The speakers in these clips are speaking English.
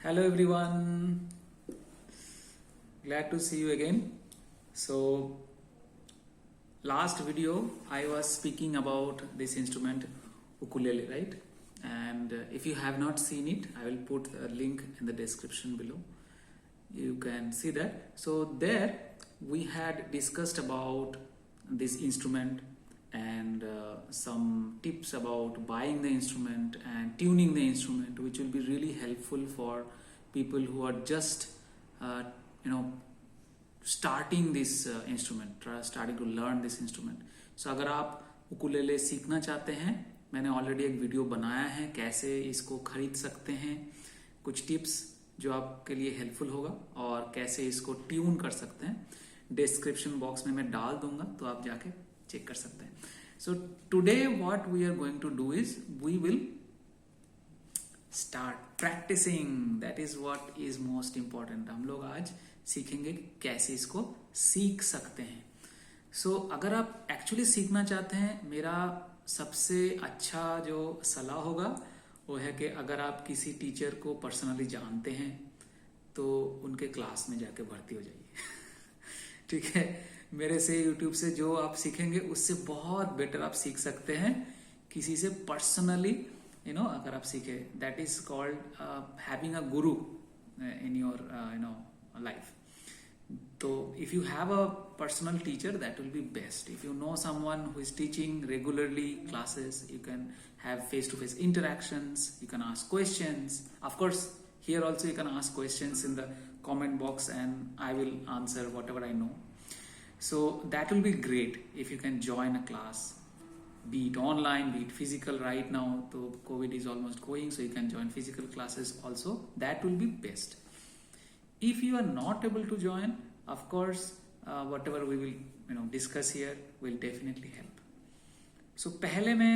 Hello everyone, glad to see you again. So last video I was speaking about this instrument ukulele, right? And if you have not seen it, I will put a link in the description below. You can see that. So there we had discussed about this instrument and some tips about buying the instrument and tuning the instrument, which will be really helpful for people who are just starting this instrument, starting to learn this instrument. So अगर आप ukulele सीखना चाहते हैं, मैंने already एक video बनाया है कैसे इसको खरीद सकते हैं, कुछ टिप्स जो आपके लिए हेल्पफुल होगा और कैसे इसको ट्यून कर सकते हैं, डिस्क्रिप्शन बॉक्स में मैं डाल दूंगा, तो आप जाके चेक कर सकते हैं. So today what we are going to do is we will start practicing. That is what is most important. हम लोग आज सीखेंगे कैसे इसको सीख सकते हैं. So अगर आप एक्चुअली सीखना चाहते हैं, मेरा सबसे अच्छा जो सलाह होगा वो है कि अगर आप किसी टीचर को पर्सनली जानते हैं तो उनके क्लास में जाके भर्ती हो जाइए. ठीक है, मेरे से यूट्यूब से जो आप सीखेंगे उससे बहुत बेटर आप सीख सकते हैं किसी से पर्सनली. अगर आप सीखे, that is called having a guru in your life. तो if you have a personal teacher, that will be best. If you know someone who is teaching regularly classes, you can have face to face interactions, you can ask questions. Of course, here also you can ask questions in the comment box and I will answer whatever I know. So that will be great if you can join a class, be it online, be it physical. Right now, so COVID is almost going, so you can join physical classes also. That will be best. If you are not able to join, of course, whatever we will discuss here will definitely help. So पहले मैं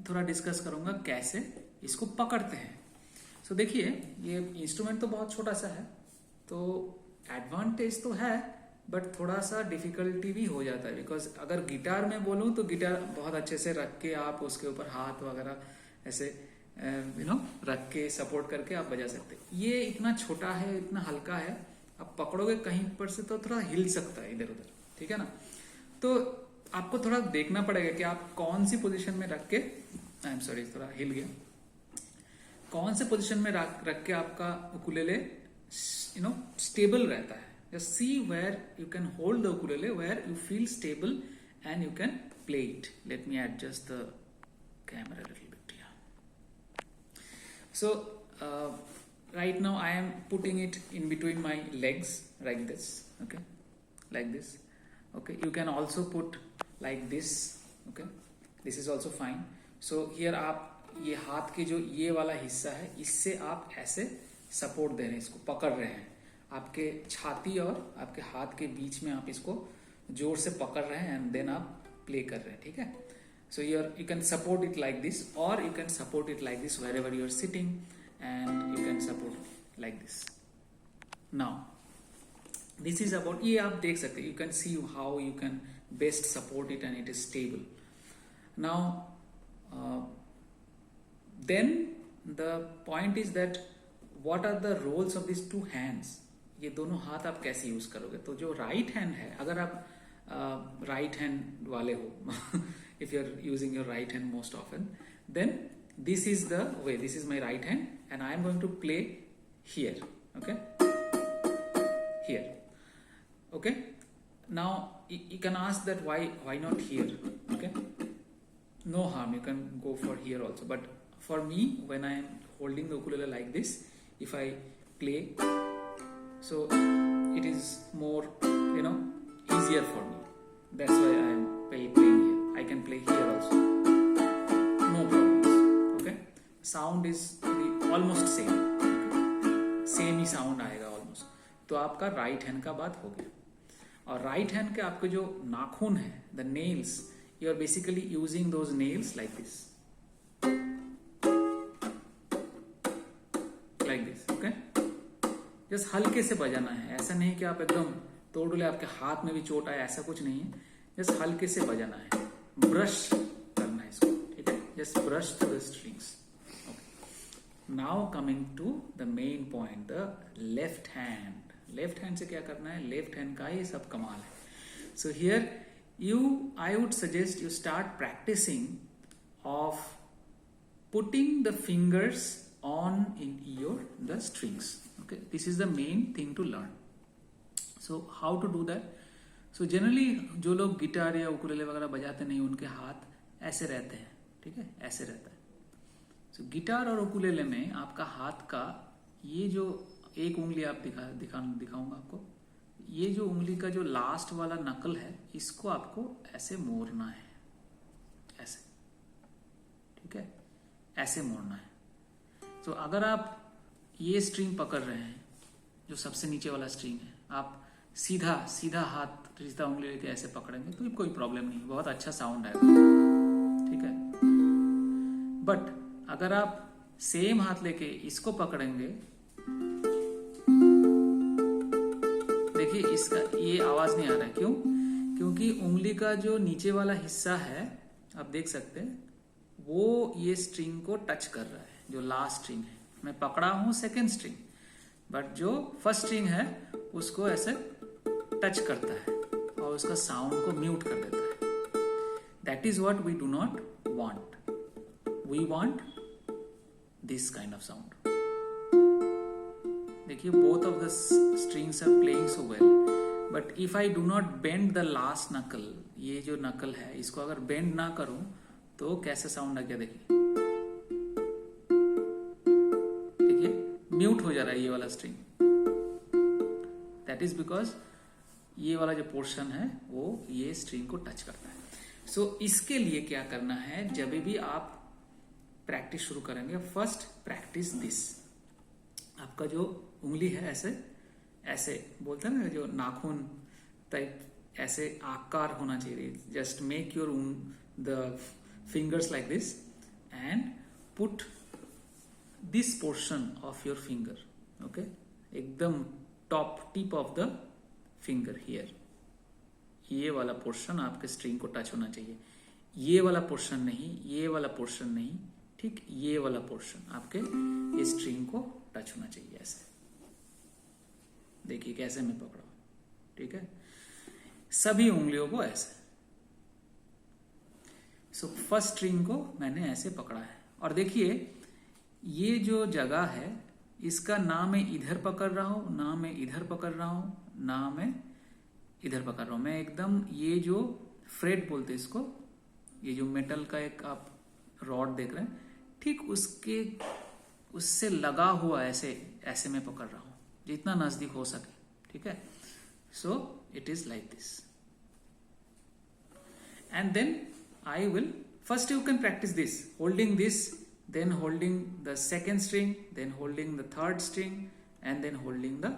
थोड़ा discuss करूंगा कैसे इसको पकड़ते हैं. So देखिए, ये इंस्ट्रूमेंट तो बहुत छोटा सा है, तो एडवांटेज तो है, बट थोड़ा सा डिफिकल्टी भी हो जाता है. बिकॉज अगर गिटार में बोलूं तो गिटार बहुत अच्छे से रख के आप उसके ऊपर हाथ वगैरह ऐसे रख के सपोर्ट करके आप बजा सकते हैं. ये इतना छोटा है, इतना हल्का है, आप पकड़ोगे कहीं पर से तो थोड़ा हिल सकता है इधर उधर. ठीक है ना. तो आपको थोड़ा देखना पड़ेगा कि आप कौन सी पोजीशन में रख के, आई एम सॉरी थोड़ा हिल गया, कौन से पोजीशन में रख के आपका उकुलेले स्टेबल रहता है. Just see where you can hold the ukulele, where you feel stable and you can play it. Let me adjust the camera a little bit here. So right now I am putting it in between my legs like this. Okay, like this. Okay, you can also put like this. Okay, this is also fine. So here आप ये हाथ के जो ये वाला हिस्सा है, इससे आप ऐसे सपोर्ट दे रहे हैं, इसको पकड़ रहे हैं. आपके छाती और आपके हाथ के बीच में आप इसको जोर से पकड़ रहे हैं एंड देन आप प्ले कर रहे हैं. ठीक है. So you can support it like this और you can support it like this wherever you are sitting and you can support like this. Now this is about, ये आप देख सकते हैं, you can see how you can best support it and it is stable. Now then the point is that what are the roles of this two hands. ये दोनों हाथ आप कैसे यूज करोगे. तो जो राइट हैंड है, अगर आप राइट हैंड वाले हो, if you are using your right hand most often, then this is the way. This is my right hand and I am going to play here. Okay, here. Okay, now you can ask that why not here. Okay, no harm, you can go for here also, but for me, when I am holding the ukulele like this, if I play, so it is more easier for me. That's why I am playing here. I can play here also, no problems. Okay, sound is almost same. Okay? Same he sound आएगा almost. तो आपका right hand का बात हो गया. और right hand के आपके जो नाखून है, the nails, you are basically using those nails like this. Just हल्के से बजाना है. ऐसा नहीं कि आप एकदम तोड़ ले, आपके हाथ में भी चोट आए, ऐसा कुछ नहीं है. जस्ट हल्के से बजाना है, ब्रश करना है इसको. ठीक है, just brush to the strings. Now coming to the main point, the left hand. Left hand से क्या करना है, लेफ्ट हैंड का ही सब कमाल है. So here I would suggest you start practicing of putting the fingers on in the strings. Okay, this is the main thing to learn. So how to do that? So generally जो लोग guitar या ukulele वगैरह बजाते नहीं, उनके हाथ ऐसे रहते हैं. ठीक है, ऐसे रहता है. So गिटार और उकुलेले में आपका हाथ का ये जो एक उंगली आप दिखाऊंगा आपको, ये जो उंगली का जो लास्ट वाला नकल है, इसको आपको ऐसे मोड़ना है, ऐसे. ठीक है, ऐसे मोड़ना है. तो अगर आप ये स्ट्रिंग पकड़ रहे हैं, जो सबसे नीचे वाला स्ट्रिंग है, आप सीधा हाथ सीधा उंगली लेके ऐसे पकड़ेंगे तो कोई प्रॉब्लम नहीं, बहुत अच्छा साउंड आएगा. ठीक है. बट अगर आप सेम हाथ लेके इसको पकड़ेंगे, देखिए इसका ये आवाज नहीं आ रहा है. क्यों? क्योंकि उंगली का जो नीचे वाला हिस्सा है, आप देख सकते हैं, वो ये स्ट्रिंग को टच कर रहा है. जो लास्ट स्ट्रिंग है, मैं पकड़ा हूं सेकेंड स्ट्रिंग, बट जो फर्स्ट स्ट्रिंग है उसको ऐसे टच करता है और उसका साउंड को म्यूट कर देता है. That is what we do not want. We want this kind of sound. देखिए, both of the strings are playing so well, but if I do not bend the last knuckle, ये जो नकल है, इसको अगर बेंड ना करूं तो कैसे साउंड आ गया. देखिए म्यूट हो जा रहा है ये वाला स्ट्रिंग. दैट इज बिकॉज ये वाला जो पोर्शन है वो ये स्ट्रिंग को टच करता है. सो इसके लिए क्या करना है, जब भी आप प्रैक्टिस शुरू करेंगे, फर्स्ट प्रैक्टिस दिस. आपका जो उंगली है ऐसे बोलते हैं ना, जो नाखून टाइप ऐसे आकार होना चाहिए. Just make your the fingers like this and put this portion of your finger. Okay, एकदम top tip of the finger here. ये वाला पोर्शन आपके स्ट्रिंग को टच होना चाहिए. ये वाला पोर्शन नहीं, ये वाला पोर्शन नहीं. ठीक, ये वाला पोर्शन आपके इस स्ट्रिंग को टच होना चाहिए. ऐसे देखिए कैसे मैं पकड़ा. ठीक है, सभी उंगलियों को ऐसे. सो फर्स्ट स्ट्रिंग को मैंने ऐसे पकड़ा है. और देखिए ये जो जगह है, इसका ना मैं इधर पकड़ रहा हूं, ना मैं इधर पकड़ रहा हूं, ना मैं इधर पकड़ रहा हूं. मैं एकदम ये जो फ्रेट बोलते हैं इसको, ये जो मेटल का एक आप रॉड देख रहे हैं, ठीक उससे लगा हुआ ऐसे मैं पकड़ रहा हूं, जितना नजदीक हो सके. ठीक है. So it is like this. And then I will first you can practice this, holding this, then holding the second string, then holding the third string, and then holding the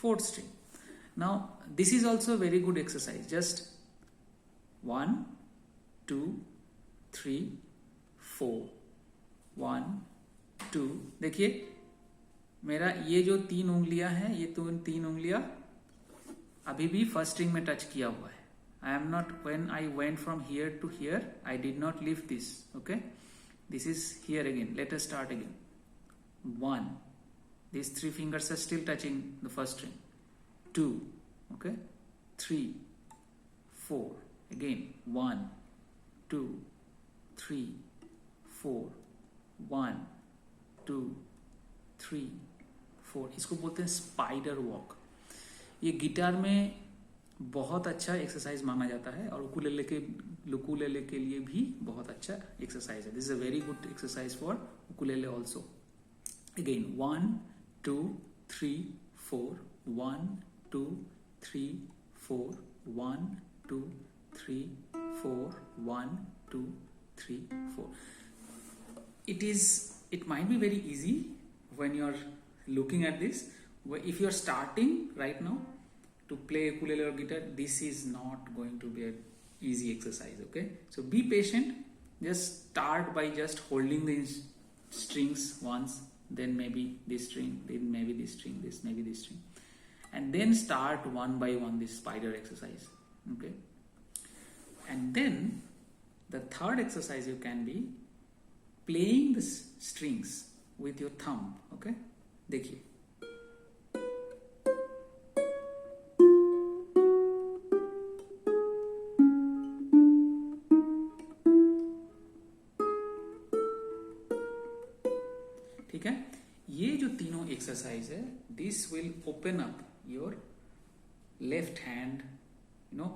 fourth string. Now this is also a very good exercise. Just 1 2 3 4 1 2. देखिए मेरा ये जो तीन उंगलियां हैं, ये तीन उंगलियां अभी भी फर्स्ट स्ट्रिंग में टच किया हुआ है. I am not, when I went from here to here, I did not lift this. Okay, this is here again. Let us start again. 1, these three fingers are still touching the first string. 2, okay, 3 4, again 1 2 3 4 1 2 3 4. इसको बोलते हैं spider walk. ये guitar में बहुत अच्छा exercise माना जाता है और उकुलेले के लिए भी बहुत अच्छा एक्सरसाइज है. This is a very good exercise for ukulele also. Again 1 2 3 4 1 2 3 4 1 2 3 4 1 2 3 4. It might be very easy when you are looking at this. If you are starting right now to play ukulele or guitar, this is not going to be an easy exercise. Okay, so be patient. Just start by just holding the strings once, then maybe this string, then maybe this string, this maybe this string, and then start one by one this spider exercise. Okay, and then the third exercise you can be playing the strings with your thumb. Okay, देखिए. ठीक है, ये जो तीनों exercise है, this will open up your left hand, you know,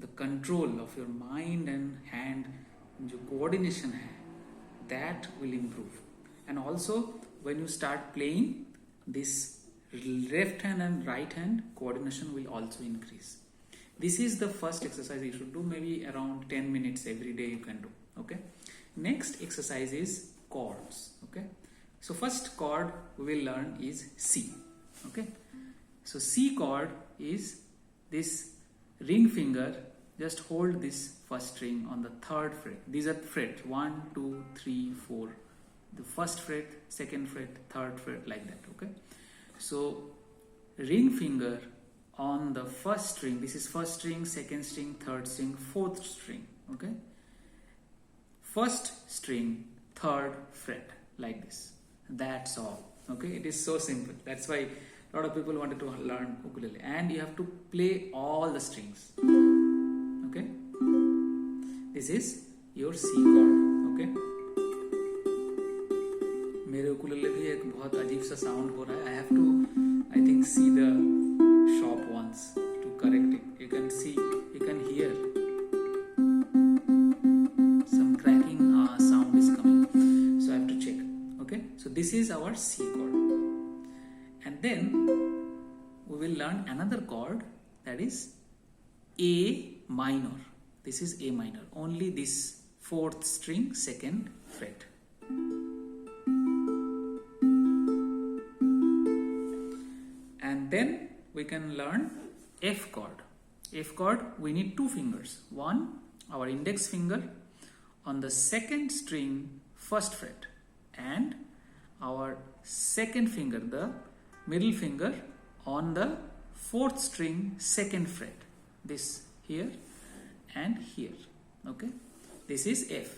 the control of your mind and hand, जो coordination है, that will improve. And also when you start playing, this left hand and right hand coordination will also increase. This is the first exercise you should do, maybe around 10 minutes every day you can do. Okay, next exercise is chords. Okay, so first chord we will learn is C. Okay, so C chord is this ring finger, just hold this first string on the third fret. These are frets 1 2 3 4, the first fret, second fret, third fret, like that. Okay, so ring finger on the first string, this is first string, second string, third string, fourth string. Okay, first string, third fret, like this. That's all. Okay, it is so simple. That's why a lot of people wanted to learn ukulele, and you have to play all the strings. Okay, this is your C chord. Okay, मेरे ukulele भी एक बहुत अजीब सा sound हो रहा है. I have to, I think, see the shop once to correct it. You can see, you can hear some cracking sound is coming. So I have to check. Okay, so this is our C chord, and then we will learn another chord, that is A minor. This is A minor. Only this fourth string, second fret. And then we can learn F chord. F chord, we need two fingers. One, our index finger on the second string, first fret, and our second finger, the middle finger, on the fourth string, second fret. This here and here. Okay, this is F.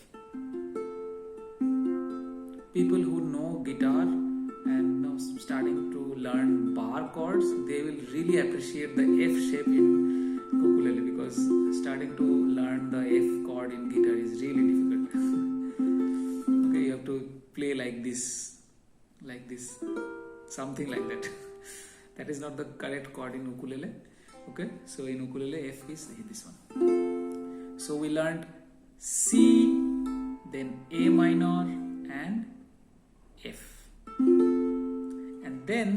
People who know guitar and now starting to learn bar chords, they will really appreciate the F shape in ukulele, because starting to learn the F chord in guitar is really difficult. Okay, you have to play like this, something like that. That is not the correct chord in ukulele. Okay, so in ukulele F is this one. So we learned C, then A minor and F. And then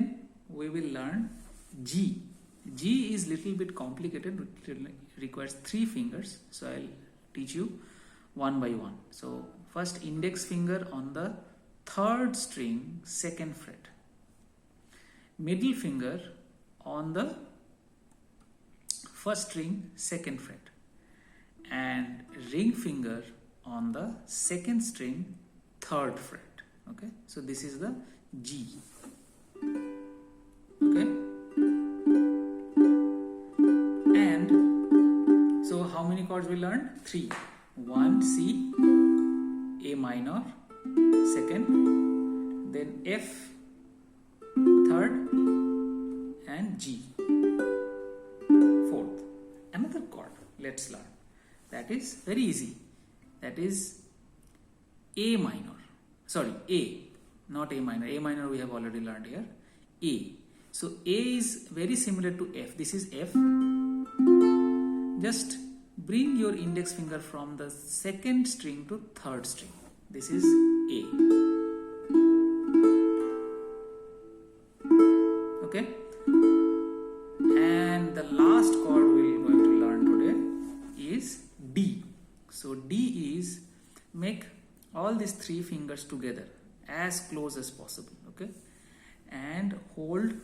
we will learn G. G is little bit complicated. It requires 3 fingers. So I'll teach you one by one. So first, index finger on the third string, second fret. Middle finger on the first string, second fret. And ring finger on the second string, third fret. Okay, so this is the G. Okay, and so how many chords we learned? 3. 1 C, A minor, second, then F, third, and G, fourth. Another chord, let's learn. That is very easy. That is A minor. Sorry, A, not A minor. A minor we have already learned here. A. So A is very similar to F. This is F. Just bring your index finger from the second string to third string. This is A. Okay. And the last chord we're going to learn today is D. So D is, make all these 3 fingers together as close as possible. Okay. And hold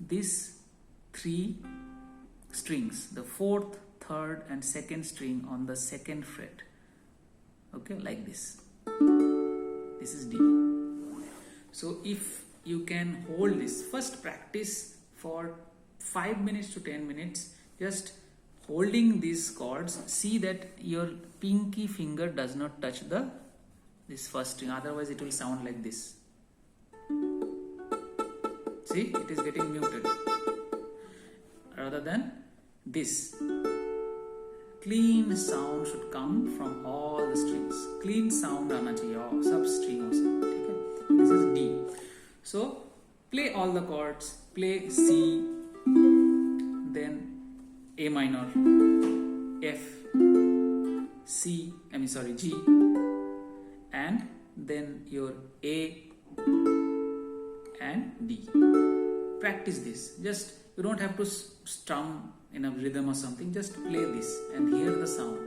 these 3 strings, the 4th, 3rd and 2nd string on the 2nd fret. Okay, like this. This is D. So if you can hold this, first practice for 5 minutes to 10 minutes, just holding these chords. See that your pinky finger does not touch this first string, otherwise it will sound like this. See, it is getting muted. Rather than this. Clean sound should come from all the strings. Clean sound आना चाहिए और सब स्ट्रिंगों से, ठीक है? This is D. So play all the chords. Play C, then A minor, F, G, and then your A and D. Practice this. Just you don't have to strum in a rhythm or something. Just play this and hear the sound.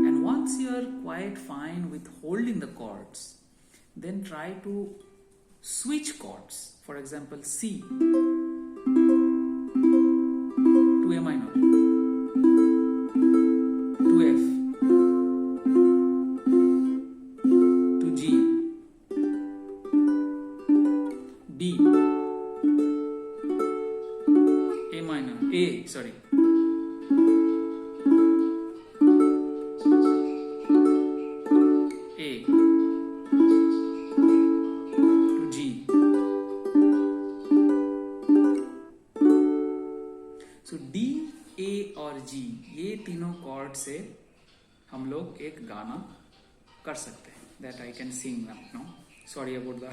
And once you are quite fine with holding the chords, then try to switch chords. For example, C to A minor, to F, to G, D, A minor, A to G. So D, A और G ये तीनों cord से हम लोग एक गाना कर सकते हैं. That I can sing now. Sorry about the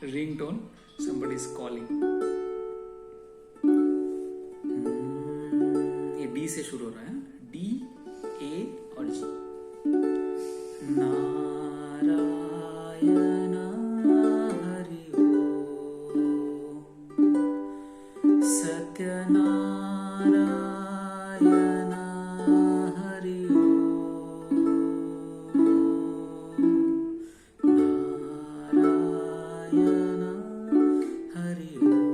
ringtone. Somebody is calling. ये D से शुरू हो रहा है. D, A और G. Narayan Hari Om, Satyanarayan Hari Om, Narayan Hari Om,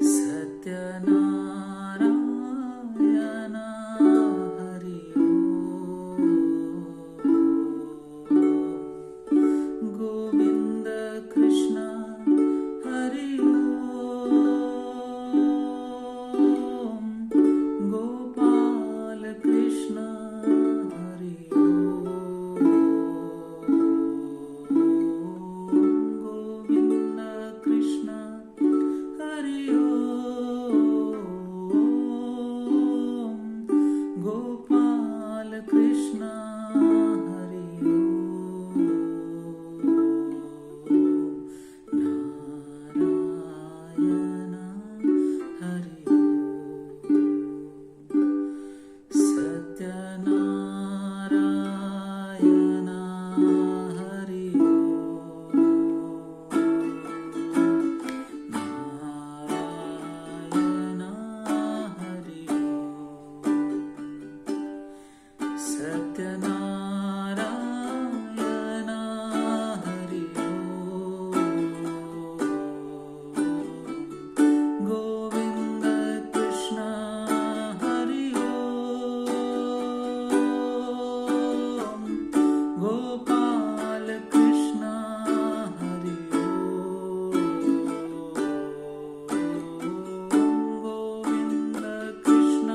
Satyanarayan Hari Om, Govind Krishna Hari Om, Gopal Krishna Hari Om, Govind Krishna Hari Om, Gopal Krishna Hari Om, Narayan Hari Om, Satyanarayan Hari Om, Narayan Hari Om, Satyanarayan Hari Om, Govind Krishna Hari Om, Gopal Krishna Hari Om, Govind Krishna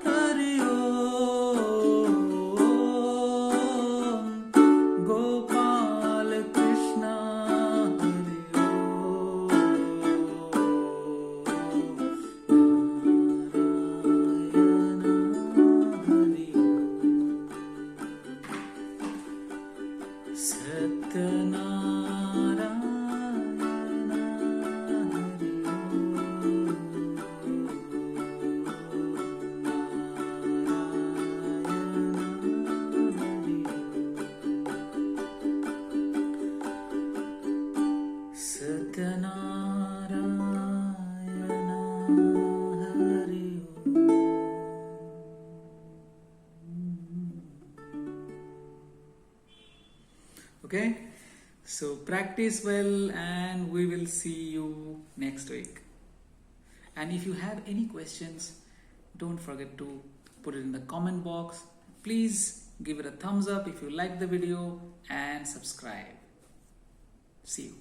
Hari Om, Gopal Krishna Hari Om, Narayan Hari Satyanarayan Hari Okay, so practice well and we will see you next week. And if you have any questions, don't forget to put it in the comment box. Please give it a thumbs up if you like the video and subscribe. See you.